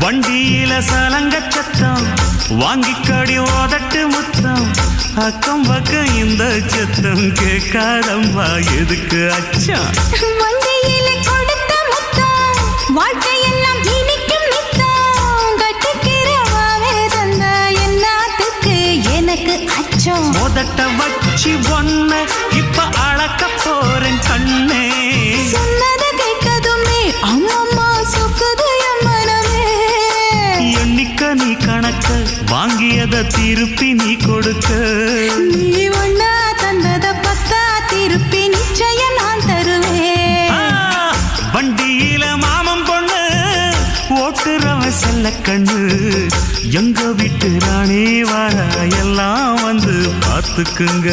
வண்டியில சலங்க சத்தம் வாங்கிக்கடி ஓதட்டு முத்தம் அக்கம் பக்கம் இந்த சத்தம் கேட்காதம்மா எதுக்கு அச்சம் வண்டியில கொடுத்த முத்தம் வாழ்க்கையெல்லாம் இனிக்கும் நித்தம் கட்டுக்கிறவாவே தந்த என்னத்துக்கு எனக்கு அச்சம் மோதட்ட வச்சு ஒன்ன இப்ப அளக்க போறேன் கண்ணே சொன்னதை கேட்கதுமே அம்மம்மா சொக்குது என் மனமே எண்ணிக்க நீ கணக்க வாங்கியத திருப்பி நீ கொடுக்க நீ ஒன்னா தந்தத பத்தா திருப்பி நிச்சயம் நான் தருவேன் வண்டியில மாமன் பொண்ணு ஓட்டுறவன் செல்ல கண்ணு எங்க வீட்டு ராணி வர எல்லாம் வந்து பார்த்துக்குங்க